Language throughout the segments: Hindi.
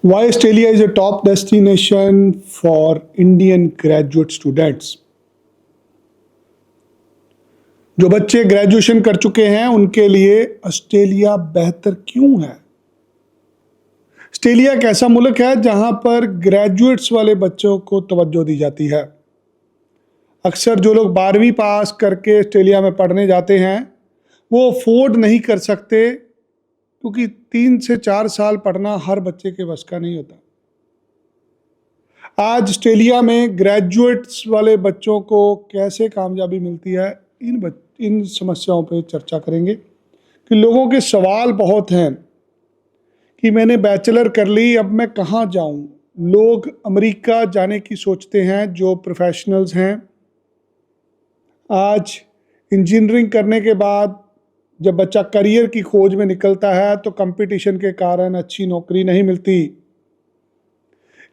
Why Australia is a top destination for Indian graduate students? जो बच्चे ग्रेजुएशन कर चुके हैं उनके लिए ऑस्ट्रेलिया बेहतर क्यों है? ऑस्ट्रेलिया एक ऐसा मुल्क है जहां पर ग्रेजुएट्स वाले बच्चों को तवज्जो दी जाती है। अक्सर जो लोग 12वीं पास करके ऑस्ट्रेलिया में पढ़ने जाते हैं वो अफोर्ड नहीं कर सकते, क्योंकि 3 से 4 साल पढ़ना हर बच्चे के बस का नहीं होता। आज ऑस्ट्रेलिया में ग्रेजुएट्स वाले बच्चों को कैसे कामयाबी मिलती है, इन समस्याओं पे चर्चा करेंगे। कि लोगों के सवाल बहुत हैं कि मैंने बैचलर कर ली, अब मैं कहाँ जाऊं। लोग अमेरिका जाने की सोचते हैं जो प्रोफेशनल्स हैं। आज इंजीनियरिंग करने के बाद जब बच्चा करियर की खोज में निकलता है तो कंपटीशन के कारण अच्छी नौकरी नहीं मिलती,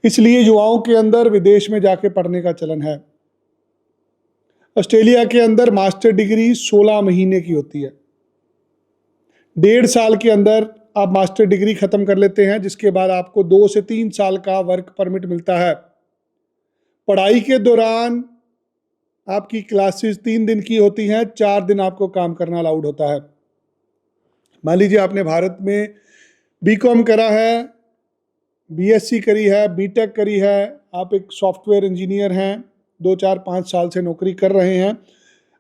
इसलिए युवाओं के अंदर विदेश में जाके पढ़ने का चलन है। ऑस्ट्रेलिया के अंदर मास्टर डिग्री 16 महीने की होती है। 1.5 साल के अंदर आप मास्टर डिग्री खत्म कर लेते हैं, जिसके बाद आपको 2 से 3 साल का वर्क परमिट मिलता है। पढ़ाई के दौरान आपकी क्लासेस 3 दिन की होती हैं, 4 दिन आपको काम करना अलाउड होता है। मान लीजिए आपने भारत में बीकॉम करा है, बीएससी करी है, बीटेक करी है, आप एक सॉफ्टवेयर इंजीनियर हैं, 2, 4, 5 साल से नौकरी कर रहे हैं,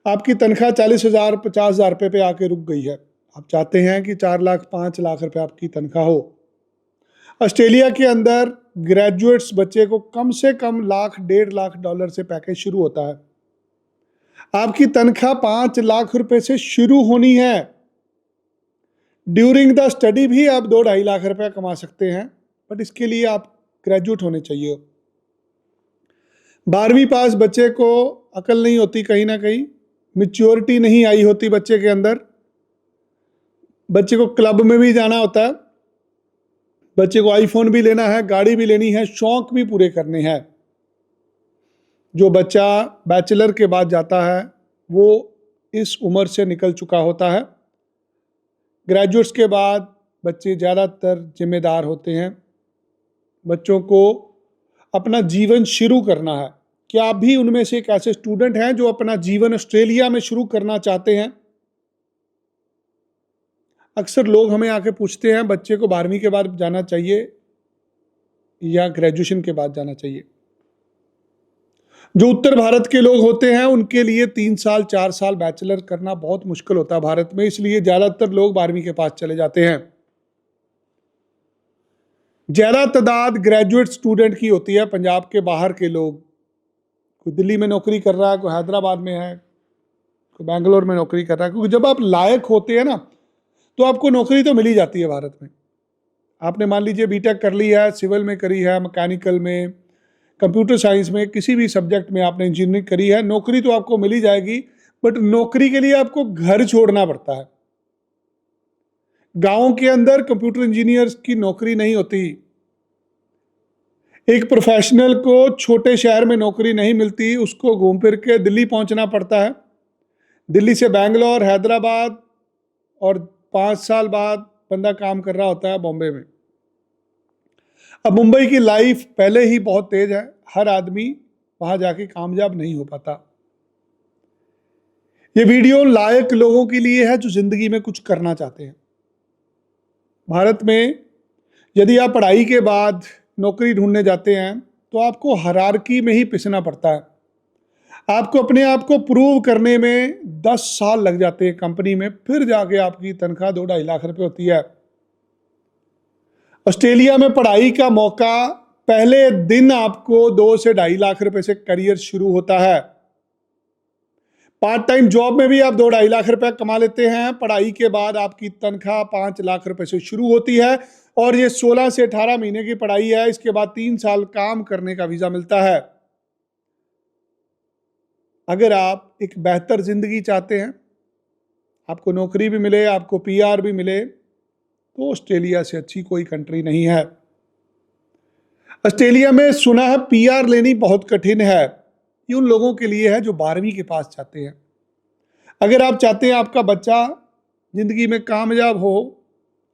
आपकी तनख्वाह 40,000 50,000 रुपये पे आके रुक गई है। आप चाहते हैं कि 4 लाख 5 लाख रुपये आपकी तनख्वाह हो। ऑस्ट्रेलिया के अंदर ग्रेजुएट्स बच्चे को कम से कम लाख 1.5 लाख डॉलर से पैकेज शुरू होता है। आपकी तनख्वाह 5 लाख रुपए से शुरू होनी है। ड्यूरिंग द स्टडी भी आप 2-2.5 लाख रुपया कमा सकते हैं, बट इसके लिए आप ग्रेजुएट होने चाहिए। 12वीं पास बच्चे को अकल नहीं होती, कहीं ना कहीं मैच्योरिटी नहीं आई होती बच्चे के अंदर। बच्चे को क्लब में भी जाना होता है, बच्चे को आईफोन भी लेना है, गाड़ी भी लेनी है, शौक भी पूरे करने हैं। जो बच्चा बैचलर के बाद जाता है वो इस उम्र से निकल चुका होता है। ग्रेजुएट्स के बाद बच्चे ज़्यादातर जिम्मेदार होते हैं। बच्चों को अपना जीवन शुरू करना है। क्या आप भी उनमें से एक ऐसे स्टूडेंट हैं जो अपना जीवन ऑस्ट्रेलिया में शुरू करना चाहते हैं? अक्सर लोग हमें आके पूछते हैं बच्चे को 12वीं के बाद जाना चाहिए या ग्रेजुएशन के बाद जाना चाहिए। जो उत्तर भारत के लोग होते हैं उनके लिए 3 साल 4 साल बैचलर करना बहुत मुश्किल होता है भारत में, इसलिए ज़्यादातर लोग 12वीं के पास चले जाते हैं। ज़्यादा तादाद ग्रेजुएट स्टूडेंट की होती है पंजाब के बाहर के लोग। कोई दिल्ली में नौकरी कर रहा है, कोई हैदराबाद में है, कोई बेंगलोर में नौकरी कर रहा है, क्योंकि जब आप लायक होते हैं ना तो आपको नौकरी तो मिल ही जाती है भारत में। आपने मान लीजिए बीटेक कर ली है, सिविल में करी है, मैकेनिकल में, कंप्यूटर साइंस में, किसी भी सब्जेक्ट में आपने इंजीनियरिंग करी है, नौकरी तो आपको मिल ही जाएगी। बट नौकरी के लिए आपको घर छोड़ना पड़ता है। गांव के अंदर कंप्यूटर इंजीनियर्स की नौकरी नहीं होती। एक प्रोफेशनल को छोटे शहर में नौकरी नहीं मिलती, उसको घूम फिर के दिल्ली पहुंचना पड़ता है। दिल्ली से बैंगलोर, हैदराबाद, और 5 साल बाद बंदा काम कर रहा होता है बॉम्बे में। अब मुंबई की लाइफ पहले ही बहुत तेज है, हर आदमी वहां जाके कामयाब नहीं हो पाता। ये वीडियो लायक लोगों के लिए है जो जिंदगी में कुछ करना चाहते हैं। भारत में यदि आप पढ़ाई के बाद नौकरी ढूंढने जाते हैं तो आपको हायरार्की में ही पिसना पड़ता है। आपको अपने आप को प्रूव करने में 10 साल लग जाते हैं कंपनी में, फिर जाके आपकी तनख्वाह 2-2.5 लाख रुपए होती है। ऑस्ट्रेलिया में पढ़ाई का मौका पहले दिन आपको 2 से 2.5 लाख रुपए से करियर शुरू होता है। पार्ट टाइम जॉब में भी आप 2-2.5 लाख रुपए कमा लेते हैं। पढ़ाई के बाद आपकी तनख्वाह 5 लाख रुपए से शुरू होती है, और ये 16 से 18 महीने की पढ़ाई है। इसके बाद 3 साल काम करने का वीजा मिलता है। अगर आप एक बेहतर जिंदगी चाहते हैं, आपको नौकरी भी मिले, आपको पीआर भी मिले, तो ऑस्ट्रेलिया से अच्छी कोई कंट्री नहीं है। ऑस्ट्रेलिया में सुना है पीआर लेनी बहुत कठिन है। ये उन लोगों के लिए है जो 12वीं के पास चाहते हैं। अगर आप चाहते हैं आपका बच्चा जिंदगी में कामयाब हो,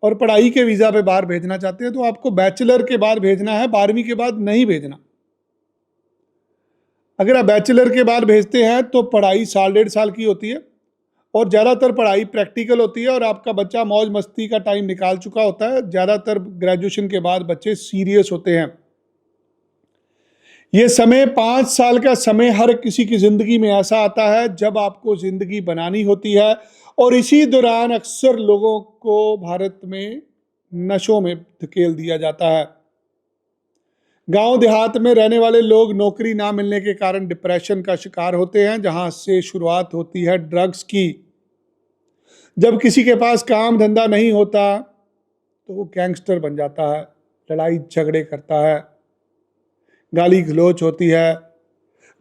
और पढ़ाई के वीज़ा पे बाहर भेजना चाहते हैं तो आपको बैचलर के बाद भेजना है, 12वीं के बाद नहीं भेजना। अगर आप बैचलर के बाद भेजते हैं तो पढ़ाई साल 1.5 साल की होती है और ज़्यादातर पढ़ाई प्रैक्टिकल होती है और आपका बच्चा मौज मस्ती का टाइम निकाल चुका होता है। ज़्यादातर ग्रेजुएशन के बाद बच्चे सीरियस होते हैं। ये समय 5 साल का समय हर किसी की ज़िंदगी में ऐसा आता है जब आपको ज़िंदगी बनानी होती है और इसी दौरान अक्सर लोगों को भारत में नशों में धकेल दिया जाता है। गांव देहात में रहने वाले लोग नौकरी ना मिलने के कारण डिप्रेशन का शिकार होते हैं, जहां से शुरुआत होती है ड्रग्स की। जब किसी के पास काम धंधा नहीं होता तो वो गैंगस्टर बन जाता है, लड़ाई झगड़े करता है, गाली गलौज होती है।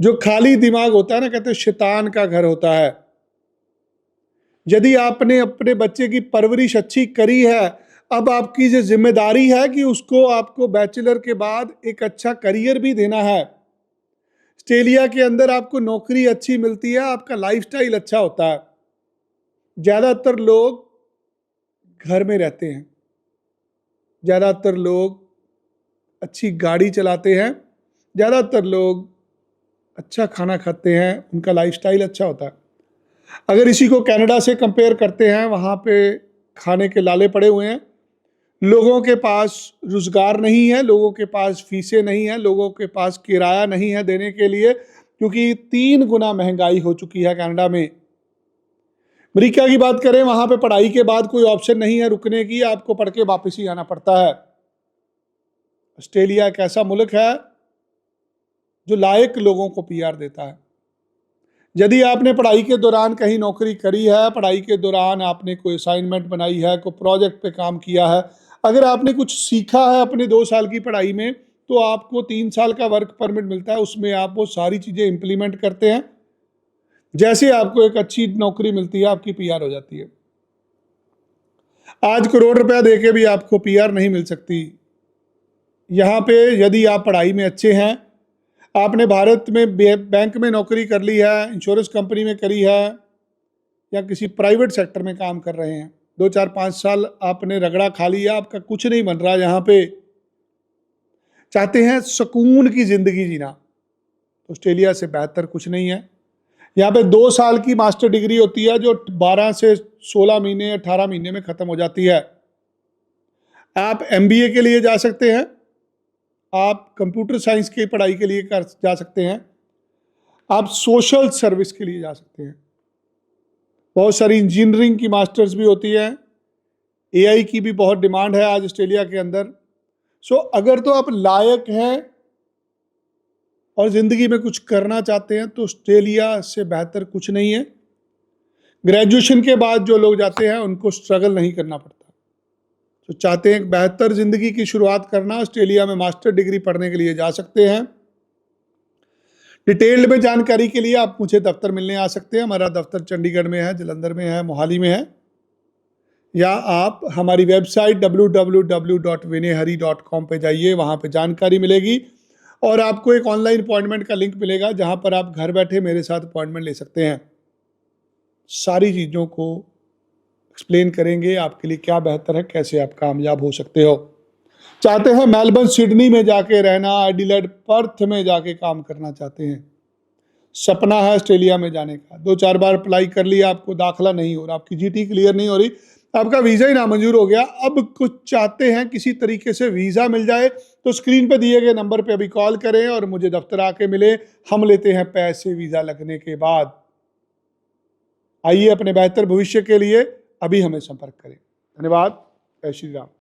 जो खाली दिमाग होता है ना, कहते हैं शैतान का घर होता है। यदि आपने अपने बच्चे की परवरिश अच्छी करी है, अब आपकी जो जिम्मेदारी है कि उसको आपको बैचलर के बाद एक अच्छा करियर भी देना है। ऑस्ट्रेलिया के अंदर आपको नौकरी अच्छी मिलती है, आपका लाइफस्टाइल अच्छा होता है। ज़्यादातर लोग घर में रहते हैं, ज़्यादातर लोग अच्छी गाड़ी चलाते हैं, ज़्यादातर लोग अच्छा खाना खाते हैं, उनका लाइफस्टाइल अच्छा होता है। अगर इसी को कनाडा से कंपेयर करते हैं, वहाँ पे खाने के लाले पड़े हुए हैं, लोगों के पास रोजगार नहीं है, लोगों के पास फीसें नहीं है, लोगों के पास किराया नहीं है देने के लिए, क्योंकि 3 गुना महंगाई हो चुकी है कनाडा में। अमेरिका की बात करें, वहाँ पे पढ़ाई के बाद कोई ऑप्शन नहीं है रुकने की, आपको पढ़ के वापस ही आना पड़ता है। ऑस्ट्रेलिया एक ऐसा मुल्क है जो लायक लोगों को पीआर देता है। यदि आपने पढ़ाई के दौरान कहीं नौकरी करी है, पढ़ाई के दौरान आपने कोई असाइनमेंट बनाई है, कोई प्रोजेक्ट पे काम किया है, अगर आपने कुछ सीखा है अपने 2 साल की पढ़ाई में, तो आपको 3 साल का वर्क परमिट मिलता है। उसमें आप वो सारी चीज़ें इंप्लीमेंट करते हैं, जैसे आपको एक अच्छी नौकरी मिलती है, आपकी पीआर हो जाती है। आज करोड़ रुपया दे के भी आपको पीआर नहीं मिल सकती। यहाँ पे यदि आप पढ़ाई में अच्छे हैं, आपने भारत में बैंक में नौकरी कर ली है, इंश्योरेंस कंपनी में करी है, या किसी प्राइवेट सेक्टर में काम कर रहे हैं, 2 4 5 साल आपने रगड़ा खा लिया, आपका कुछ नहीं बन रहा, यहाँ पे चाहते हैं सुकून की ज़िंदगी जीना, तो ऑस्ट्रेलिया से बेहतर कुछ नहीं है। यहाँ पे 2 साल की मास्टर डिग्री होती है जो 12 से 16 महीने 18 महीने में ख़त्म हो जाती है। आप एमबीए के लिए जा सकते हैं, आप कंप्यूटर साइंस की पढ़ाई के लिए जा सकते हैं, आप सोशल सर्विस के लिए जा सकते हैं। बहुत सारी इंजीनियरिंग की मास्टर्स भी होती है, एआई की भी बहुत डिमांड है आज ऑस्ट्रेलिया के अंदर। सो अगर तो आप लायक हैं और ज़िंदगी में कुछ करना चाहते हैं तो ऑस्ट्रेलिया से बेहतर कुछ नहीं है। ग्रेजुएशन के बाद जो लोग जाते हैं उनको स्ट्रगल नहीं करना पड़ता। तो चाहते हैं एक बेहतर ज़िंदगी की शुरुआत करना, ऑस्ट्रेलिया में मास्टर डिग्री पढ़ने के लिए जा सकते हैं। डिटेल में जानकारी के लिए आप मुझे दफ्तर मिलने आ सकते हैं। हमारा दफ्तर चंडीगढ़ में है, जलंधर में है, मोहाली में है, या आप हमारी वेबसाइट www.vinayhari.com पे जाइए, वहाँ पे जानकारी मिलेगी और आपको एक ऑनलाइन अपॉइंटमेंट का लिंक मिलेगा जहाँ पर आप घर बैठे मेरे साथ अपॉइंटमेंट ले सकते हैं। सारी चीज़ों को एक्सप्लेन करेंगे, आपके लिए क्या बेहतर है, कैसे आप कामयाब हो सकते हो। चाहते हैं मेलबर्न सिडनी में जाके रहना, एडिलेड पर्थ में जाके काम करना चाहते हैं, सपना है ऑस्ट्रेलिया में जाने का, 2 4 बार अप्लाई कर लिया, आपको दाखिला नहीं हो रहा, आपकी जीटी क्लियर नहीं हो रही, आपका वीज़ा ही नामंजूर हो गया, अब कुछ चाहते हैं किसी तरीके से वीज़ा मिल जाए, तो स्क्रीन पे दिए गए नंबर पे अभी कॉल करें और मुझे दफ्तर आके मिले। हम लेते हैं पैसे वीज़ा लगने के बाद। आइए अपने बेहतर भविष्य के लिए अभी हमें संपर्क करें। धन्यवाद। जय श्री राम।